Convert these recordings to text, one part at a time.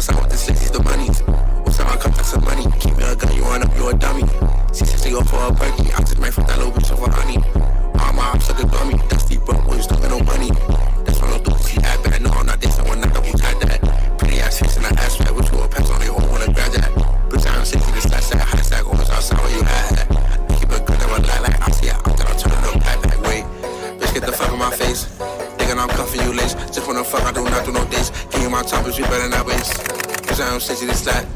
outside with the slicks, the monies. What's up, I come back some money. Keep me a gun, you run up, you a dummy. C60 go for a perky. I just might fuck that little bitch over honey. All my ops suck a dummy. That's deep, bro, when you still got no money. That's why I don't do this, act bad. No, I'm not this, I want to double tap that. Pretty ass face in the ass flat, which will pass on, they won't wanna grab that. Bitch, I'm 60, this slash that, high stack, always outside where you at. Keep a gun, never lie like I see it. I'm gonna turn it up, back, wait. Bitch, get the fuck in my face. Thinking I'm cuffing you lace. Just wanna fuck, I do not do no dates. Give you my time, but you better not waste. Cause I am 60, this slack.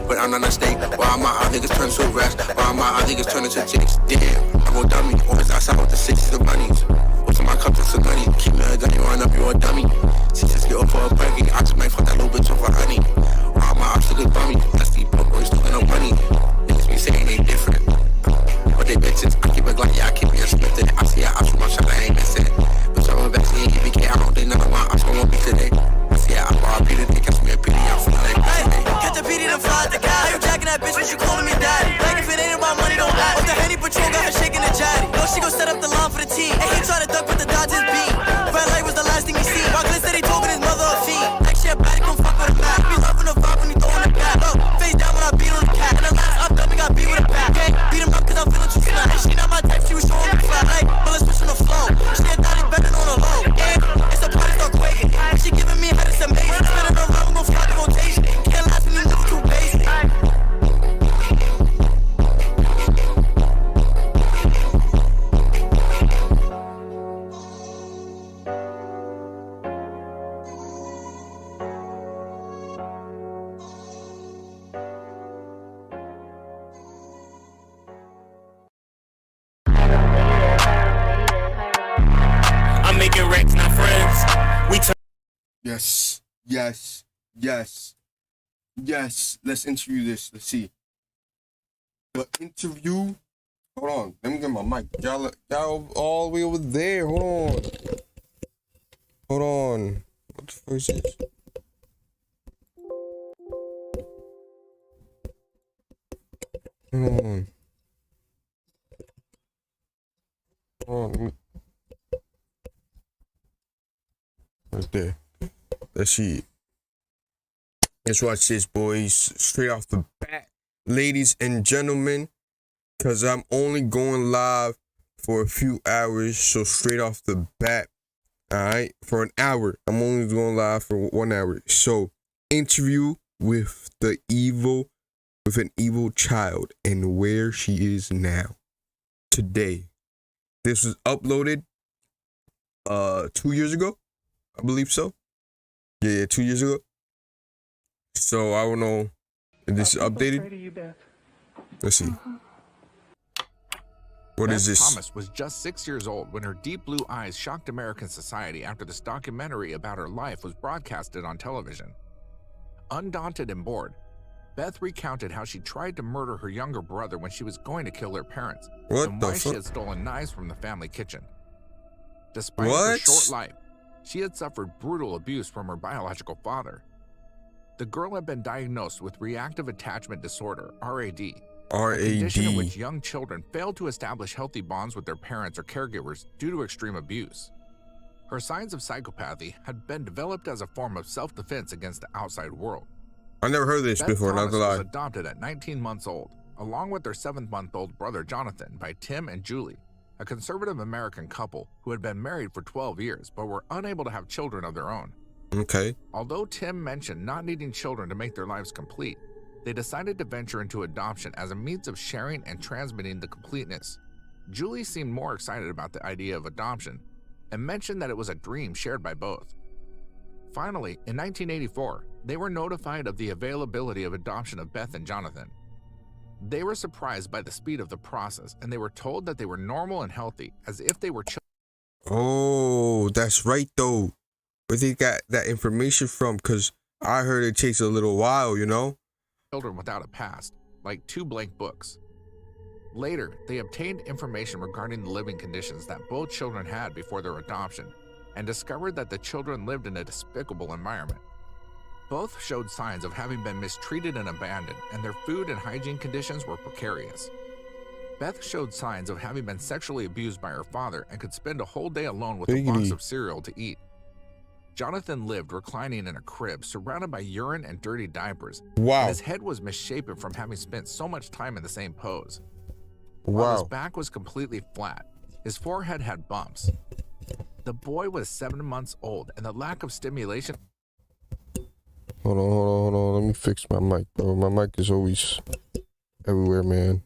But I'm not a snake. Why my other niggas turn to rats? Why my other niggas turn into jakes? Damn, I go dummy. Always outside with the 60s, the monies. What's in my cup, that's the money. Keep me a gun, you run up, you a dummy. C6 get up for a perky. I just might fuck that little bitch over honey. All my ops look a dummy. That's deep, but boys still got no money. Niggas be saying they different. But they bitches, I keep a Glock, yeah, I keep me a Smith in it. I see a ops from my shot, I ain't missing it. Bitch, I'm a vaccine, EBK, I don't think none of my ops gon' be today. I see a ops, I'll beat it, they catch me a PD, I'm feeling like hey, catch a PD, then fly at the guy. How you jacking that bitch when you calling me daddy? Like if it ain't about money, don't ask. Off the Henny Patrol, got her shaking the jatty. No, she gon' set up the line for the team. And he try to duck with the Dodgers beat. Red light was the last thing he seen. Rockland said he told his mother a fiend. Like she a baddie, gon' fuck with a back. Be loving the vibe when he throwing it back. Look, face down when I beat on the cat. And the last up, dummy got beat with a bat. Okay, beat him up cause I'm feeling too flat. And she not my type, she was showing me flat. Like, but let's switch on the flow. She a daddy better on the low. Yeah, it's a party start quaking. She giving me head, it's amazing. Spinning around, we gon' fly the rotation. Can't last when you move too basic. I'm making wrecks, not friends. We turn. Yes, yes, yes, yes. Let's interview this. Let's see. The interview. Hold on. Let me get my mic. Y'all all the way over there. Hold on. Hold on. What the fuck is this? Hold on. Hold on. Right there. Let's see it. Let's watch this, boys. Straight off the bat, ladies and gentlemen, because I'm only going live for a few hours. So straight off the bat, all right, for an hour. I'm only going live for 1 hour. So interview with an evil child and where she is now. Today. This was uploaded 2 years ago. I believe so. Yeah, 2 years ago. So I don't know if this is updated. Let's see. What is Beth this? Thomas was just 6 years old when her deep blue eyes shocked American society after this documentary about her life was broadcasted on television. Undaunted and bored, Beth recounted how she tried to murder her younger brother when she was going to kill her parents, and why she had stolen knives from the family kitchen. Despite her short life, she had suffered brutal abuse from her biological father. The girl had been diagnosed with reactive attachment disorder, RAD, a condition in which young children fail to establish healthy bonds with their parents or caregivers due to extreme abuse. Her signs of psychopathy had been developed as a form of self-defense against the outside world. I never heard this before, not gonna lie. Beth Thomas was adopted at 19 months old, along with their 7-month-old brother Jonathan by Tim and Julie, a conservative American couple who had been married for 12 years but were unable to have children of their own. Okay. Although Tim mentioned not needing children to make their lives complete, they decided to venture into adoption as a means of sharing and transmitting the completeness. Julie seemed more excited about the idea of adoption and mentioned that it was a dream shared by both. Finally, in 1984, they were notified of the availability of adoption of Beth and Jonathan. They were surprised by the speed of the process, and they were told that they were normal and healthy, as if they were children. Oh, that's right, though. Where they got that information from? Because I heard it takes a little while, you know? Children without a past, like 2 blank books. Later, they obtained information regarding the living conditions that both children had before their adoption, and discovered that the children lived in a despicable environment. Both showed signs of having been mistreated and abandoned, and their food and hygiene conditions were precarious. Beth showed signs of having been sexually abused by her father and could spend a whole day alone with a box of cereal to eat. Jonathan lived reclining in a crib surrounded by urine and dirty diapers. Wow. And his head was misshapen from having spent so much time in the same pose. While his Wow. back was completely flat, his forehead had bumps. The boy was 7 months old, and the lack of stimulation. Hold on. Let me fix my mic, bro. My mic is always everywhere, man.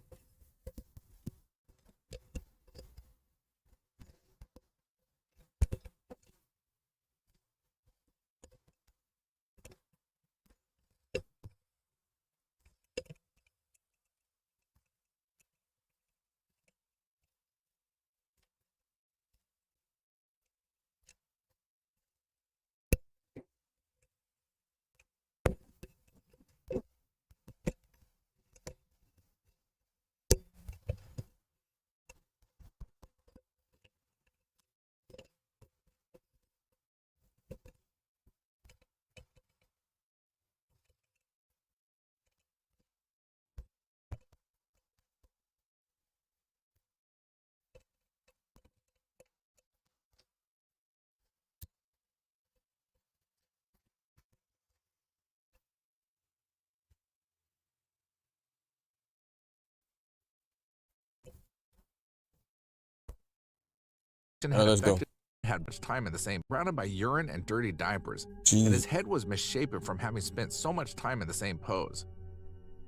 Let's go. Had much time in the same, surrounded by urine and dirty diapers, Jeez. and his head was misshapen from having spent so much time in the same pose.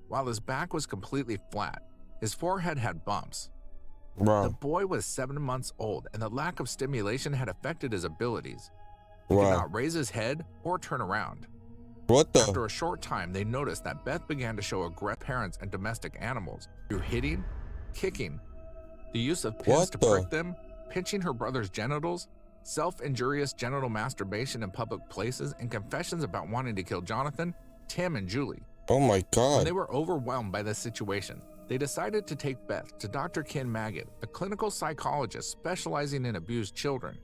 While his back was completely flat, his forehead had bumps. The Wow. boy was 7 months old, and the lack of stimulation had affected his abilities. He could Wow. not raise his head or turn around. What After the? a short time, they noticed that Beth began to show aggressive parents and domestic animals through hitting, kicking, the use of pins What to the? prick them, pinching her brother's genitals, self-injurious genital masturbation in public places, and confessions about wanting to kill Jonathan, Tim, and Julie. Oh my When God. they were overwhelmed by this situation, they decided to take Beth to Dr. Ken Maggot, a clinical psychologist specializing in abused children,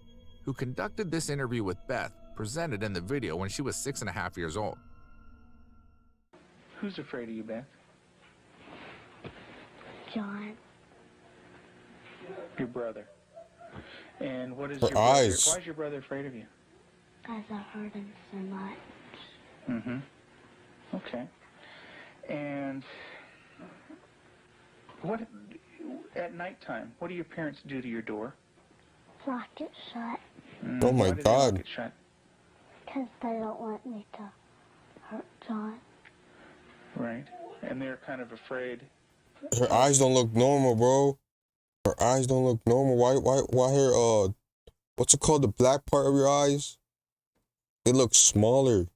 who conducted this interview with Beth, presented in the video when she was 6.5 years old. Who's afraid of you, Beth? John, Your brother. And what is Her your brother? eyes. Why is your brother afraid of you? because I hurt him so much. Mm-hmm. Okay. And what at nighttime? What do your parents do to your door? Lock it shut Mm, Oh my why do they God. lock it shut? because they don't want me to hurt John. Right. And they're kind of afraid. Her eyes don't look normal, bro. Her eyes don't look normal. Why her, what's it called? The black part of your eyes? They look smaller.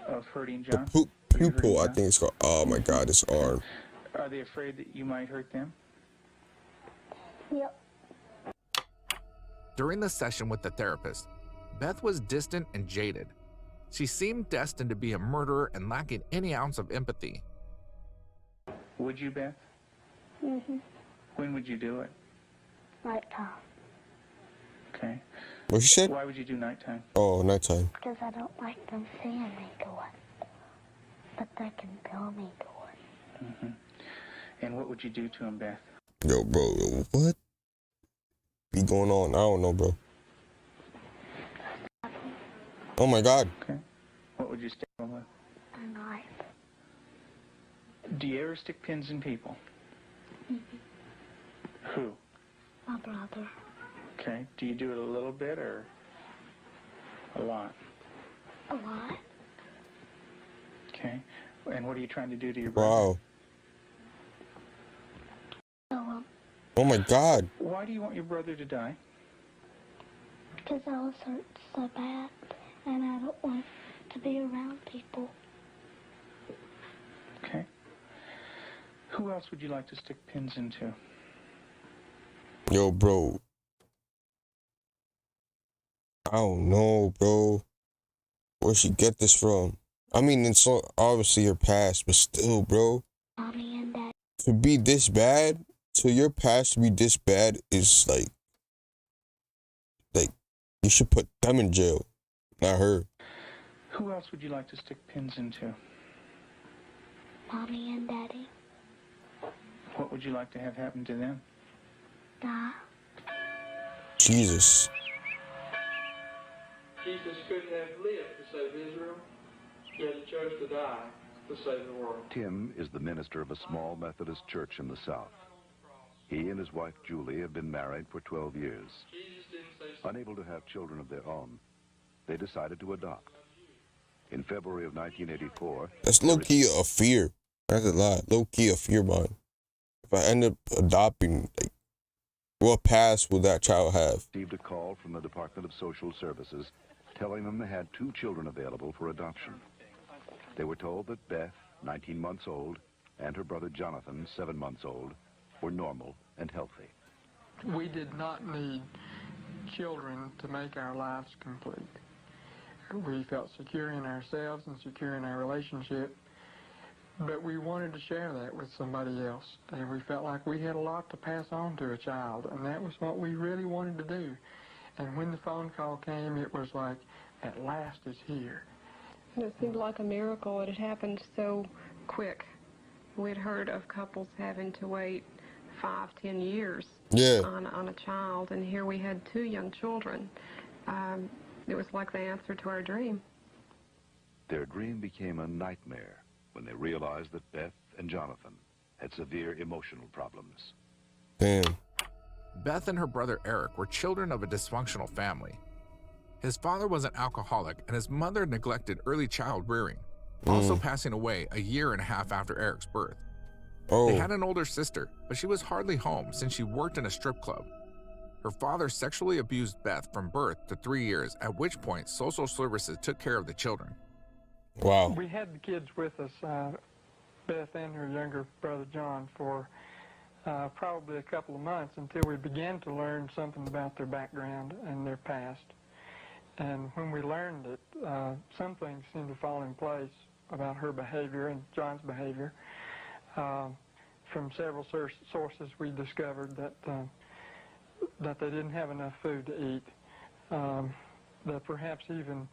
Of hurting The John? pupil, I think it's called. Oh my God, this arm. Are they afraid that you might hurt them? Yep. During the session with the therapist, Beth was distant and jaded. She seemed destined to be a murderer and lacking any ounce of empathy. Would you, Beth? Mm-hmm. When would you do it? Nighttime. Okay. What you said? Why would you do nighttime? Oh, nighttime. Because I don't like them seeing me do it. But they can feel me do it. Mm-hmm. And what would you do to him, Beth? Yo, bro, what be going on? I don't know, bro. Oh my God. Okay. What would you stab him with? A knife. Do you ever stick pins in people? Mm-hmm. Who? My brother. Okay. Do you do it a little bit or a lot? A lot. Okay. And what are you trying to do to your brother? Wow. So, Oh my God. Why do you want your brother to die? because I was hurt so bad, and I don't want to be around people. Okay. Who else would you like to stick pins into? Yo, bro. I don't know, bro. Where'd she get this from? I mean, it's obviously her past, but still, bro. Mommy and Dad. To be this bad, to your past to be this bad is like you should put them in jail, not her. Who else would you like to stick pins into? Mommy and Daddy. What would you like to have happen to them? Die. Jesus. Jesus could have lived to save Israel, yet he chose to die to save the world. Tim is the minister of a small Methodist church in the South. He and his wife Julie have been married for 12 years. Jesus didn't say Unable to have children of their own, they decided to adopt. In February of 1984, That's low-key a fear. That's a lot. Low-key a fear mine. If I end up adopting, like, what past will that child have? received a call from the Department of Social Services telling them they had 2 children available for adoption. They were told that Beth, 19 months old, and her brother Jonathan, 7 months old, were normal and healthy. We did not need children to make our lives complete. We felt secure in ourselves and secure in our relationship, but we wanted to share that with somebody else. And we felt like we had a lot to pass on to a child, and that was what we really wanted to do. And when the phone call came, it was like, at last it's here. It seemed like a miracle. It had happened so quick. We'd heard of couples having to wait 5-10 years on a child, and here we had 2 young children. It was like the answer to our dream. Their dream became a nightmare when they realized that Beth and Jonathan had severe emotional problems. Damn. Beth and her brother Eric were children of a dysfunctional family. His father was an alcoholic, and his mother neglected early child rearing, also passing away a year and a half after Eric's birth. They had an older sister, but she was hardly home since she worked in a strip club. Her father sexually abused Beth from birth to 3 years, at which point social services took care of the children. Wow. We had the kids with us, Beth and her younger brother John, for probably a couple of months until we began to learn something about their background and their past. And when we learned it, some things seemed to fall in place about her behavior and John's behavior. From several sources, we discovered that they didn't have enough food to eat. That perhaps even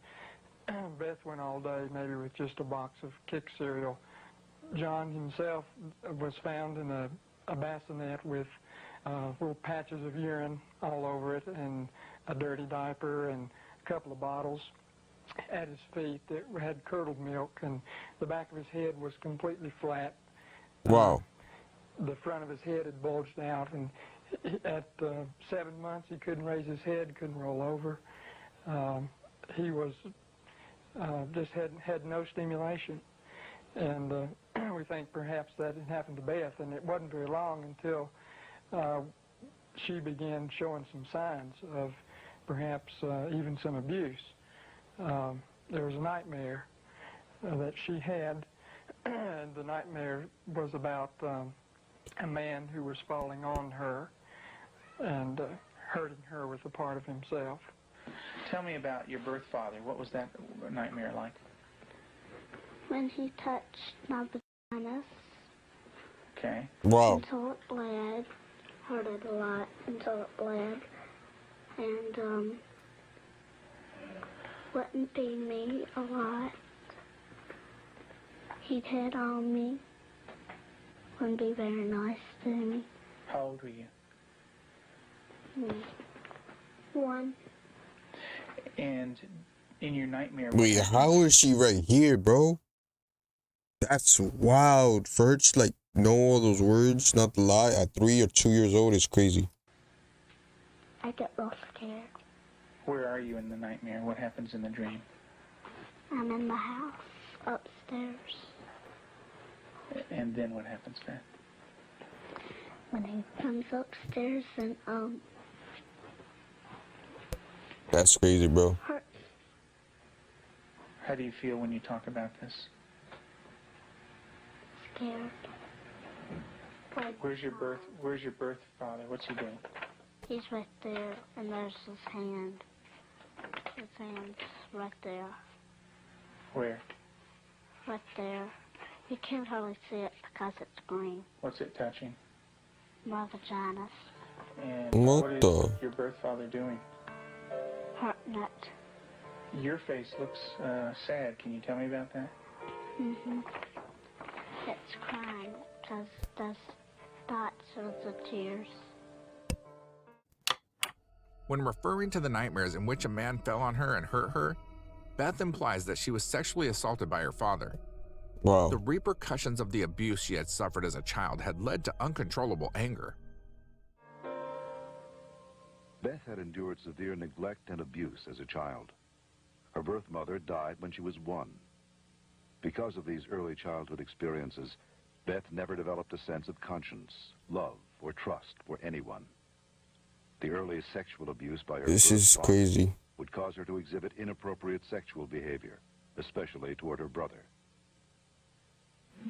Beth went all day maybe with just a box of Kick cereal. John himself was found in a bassinet with little patches of urine all over it and a dirty diaper and a couple of bottles at his feet that had curdled milk, and the back of his head was completely flat. Wow. The front of his head had bulged out, and at 7 months he couldn't raise his head, couldn't roll over. He was just had no stimulation, and we think perhaps that had happened to Beth, and it wasn't very long until she began showing some signs of perhaps even some abuse. There was a nightmare that she had, and the nightmare was about a man who was falling on her and hurting her with a part of himself. Tell me about your birth father. What was that nightmare like? When he touched my vagina Okay. Wow. until it bled, hurt it a lot until it bled, and wouldn't feed me a lot. He'd hit on me, wouldn't be very nice to me. How old were you? 1. And in your nightmare... Wait, how is she right here, bro? That's wild. For her to like know all those words, not to lie, at 3 or 2 years old is crazy. I get real scared. Where are you in the nightmare? What happens in the dream? I'm in the house, upstairs. And then what happens, Beth? When he comes upstairs and, That's crazy, bro. hurts. How do you feel when you talk about this? Scared. Like, Where's your birth father? What's he doing? he's right there, and there's his hand. His hand's right there. Where? Right there. You can't hardly see it because it's green. What's it touching? My vagina. And What what is the? your birth father doing? Hurting it. Your face looks sad. Can you tell me about that? It's crying because there's dots of the tears. When referring to the nightmares in which a man fell on her and hurt her, Beth implies that she was sexually assaulted by her father. Wow. The repercussions of the abuse she had suffered as a child had led to uncontrollable anger. Beth had endured severe neglect and abuse as a child. Her birth mother died when she was 1. Because of these early childhood experiences, Beth never developed a sense of conscience, love, or trust for anyone. The early sexual abuse by her This is father crazy. would cause her to exhibit inappropriate sexual behavior, especially toward her brother.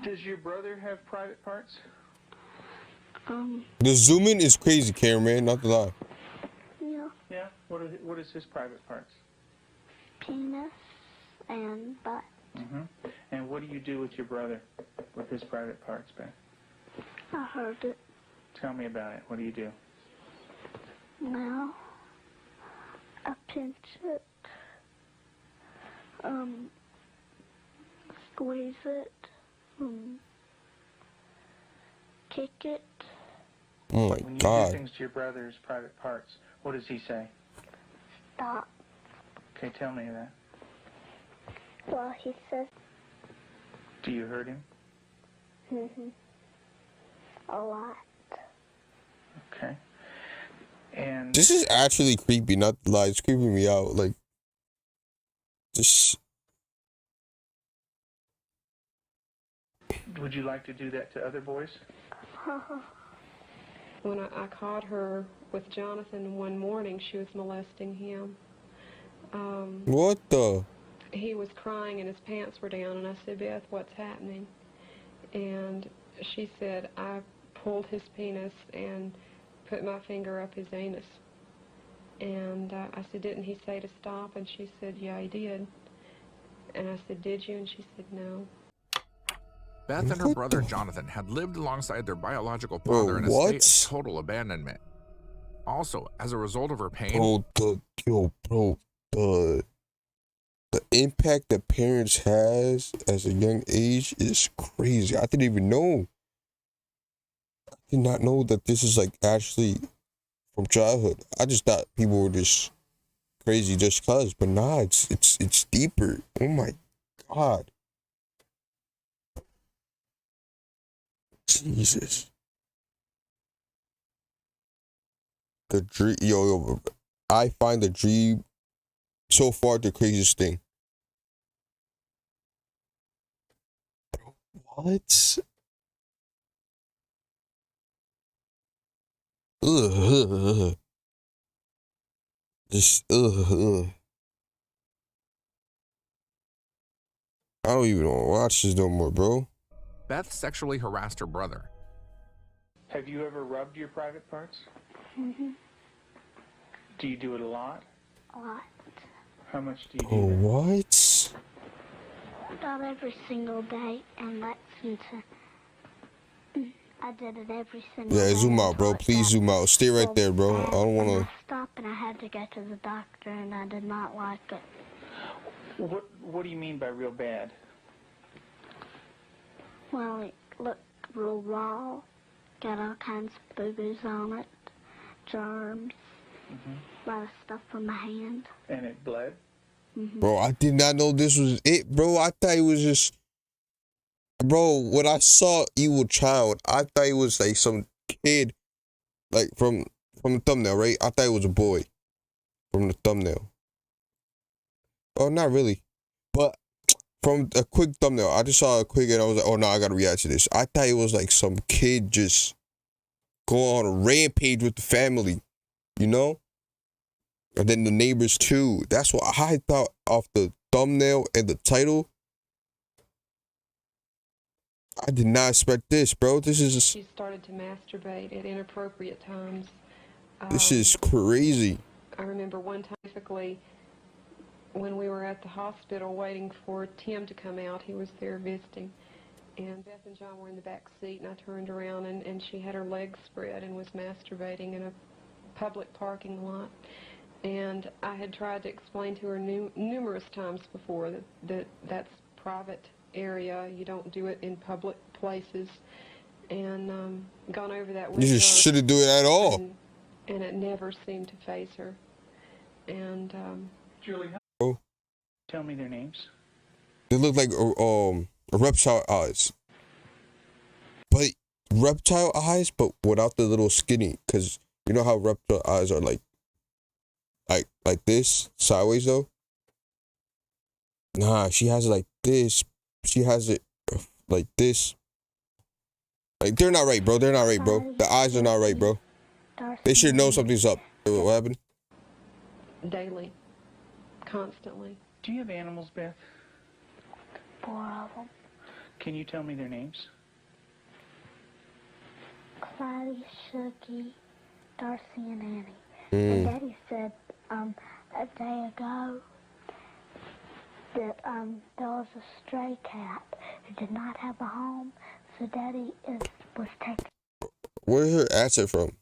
Does your brother have private parts? The zoom in is crazy, cameraman, not to lie. Yeah. Yeah. What is his private parts? Penis and butt. Mm-hmm. And what do you do with your brother with his private parts, Beth? I heard it. Tell me about it. What do you do? Now, I pinch it, squeeze it, kick it. Oh my When you God. do things to your brother's private parts, what does he say? Stop. Okay, tell me that. Well, he says, Do you hurt him? a lot. Okay. And This is actually creepy, not to lie. It's creeping me out. Like, just. would you like to do that to other boys? When I caught her with Jonathan one morning, she was molesting him. What the? He was crying and his pants were down, and I said, Beth, what's happening? And she said, I pulled his penis and put my finger up his anus. And I said, didn't he say to stop? And she said, yeah, he did. And I said, did you? And she said, no. Beth and her brother Jonathan had lived alongside their biological father in a state of total abandonment. Also, as a result of her pain, the impact that parents has as a young age is crazy. I didn't even know. I did not know that this is like actually from childhood. I just thought people were just crazy just cause, but nah, it's deeper. Oh my God. Jesus. The dream, yo, I find the dream so far the craziest thing. What? Ugh. Just ugh. I don't even want to watch this no more, bro. Beth sexually harassed her brother. Have you ever rubbed your private parts? Do you do it a lot? A lot. How much do you do that? What? Not every single day, and that's into. I did it every single day. Yeah, zoom out, bro. Please zoom out. Stay right there, bro. I don't want And to. I stopped, and I had to go to the doctor, and I did not like it. What do you mean by real bad? Well, it looked real raw. Got all kinds of boo-boos on it. Germs. A lot of stuff from my hand. And it bled? Bro, I did not know this was it, bro. I thought it was just. Bro, when I saw Evil Child, I thought it was like some kid, like from the thumbnail, right? I thought it was a boy from the thumbnail. Oh, not really. But from a quick thumbnail, I just saw a quick and I was like, oh no, I gotta react to this. I thought it was like some kid just going on a rampage with the family, you know? And then the neighbors too. That's what I thought off the thumbnail and the title. I did not expect this, bro. This is She started to masturbate at inappropriate times. This is crazy. I remember one time, specifically, when we were at the hospital waiting for Tim to come out. He was there visiting, and Beth and John were in the back seat, and I turned around, and she had her legs spread and was masturbating in a public parking lot. And I had tried to explain to her numerous times before that that's private area. You don't do it in public places. And gone over that with You just shouldn't do it at all. And it never seemed to faze her. And Julie, Bro, tell me their names. they look like reptile eyes. But reptile eyes, but without the little skinny. Cause you know how reptile eyes are like this, sideways though? Nah, she has it like this. She has it like this. Like, they're not right, bro. They're not right, bro. The eyes are not right, bro. They should know something's up. What happened? daily, constantly. Do you have animals, Beth? 4 of them. Can you tell me their names? Clyde, Shuggy, Darcy, and Annie. And Daddy said a day ago that there was a stray cat who did not have a home, so Daddy was taking Where's her accent from?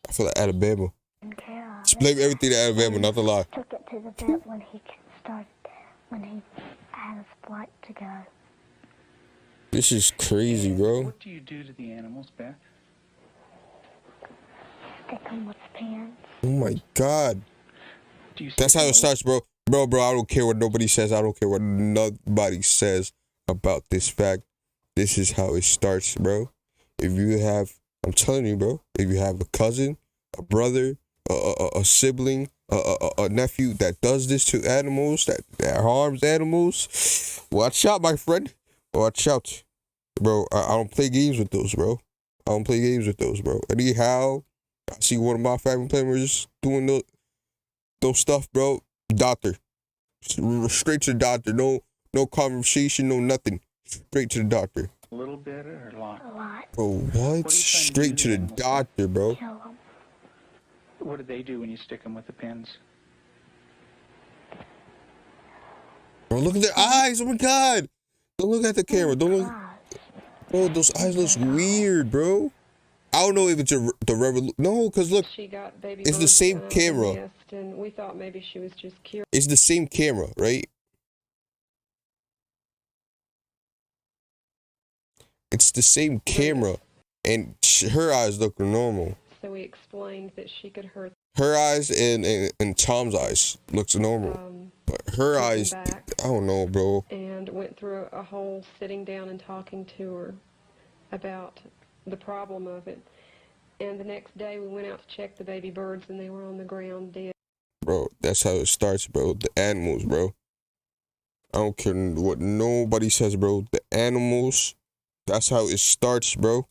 I feel like Alabama. care of Just blame everything to Alabama, not to lie. Took it to the vet when he had his flight to go. This is crazy, bro. What do you do to the animals, Beth? Stick them with pins. Oh my God. Do you That's stick how them it starts, bro. Bro, I don't care what nobody says. I don't care what nobody says about this fact. This is how it starts, bro. If you have, I'm telling you, bro, if you have a cousin, a brother, a sibling, a nephew that does this to animals, that harms animals, watch out, my friend. Watch out. Bro, I don't play games with those, bro. I don't play games with those, bro. Anyhow, I see one of my family members doing those stuff, bro. Doctor. Straight to the doctor. No conversation, no nothing. Straight to the doctor. a little bit or a lot? A lot. Bro, what? Straight to the doctor, bro. Kill them. What do they do when you stick them with the pins? Bro, look at their eyes. Oh my God. Don't look at the camera. Don't look. Bro, those eyes look weird, bro. I don't know if it's the revolution. No, because look, She got baby it's the birds same out of the camera. nest, and we thought maybe she was just curious. It's the same camera, right? It's the same camera. And her eyes look normal. So we explained that she could hurt Her eyes and Tom's eyes looks normal. But her eyes, back. I don't know, bro. and went through a whole sitting down and talking to her about the problem of it. And the next day we went out to check the baby birds, and they were on the ground dead. Bro, that's how it starts, bro. The animals, bro. I don't care what nobody says, bro. The animals, that's how it starts, bro.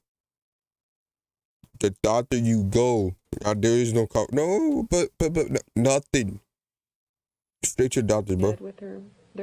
The doctor you go. Now, there is no no, but nothing. Straight to the doctor, bro. Dead with her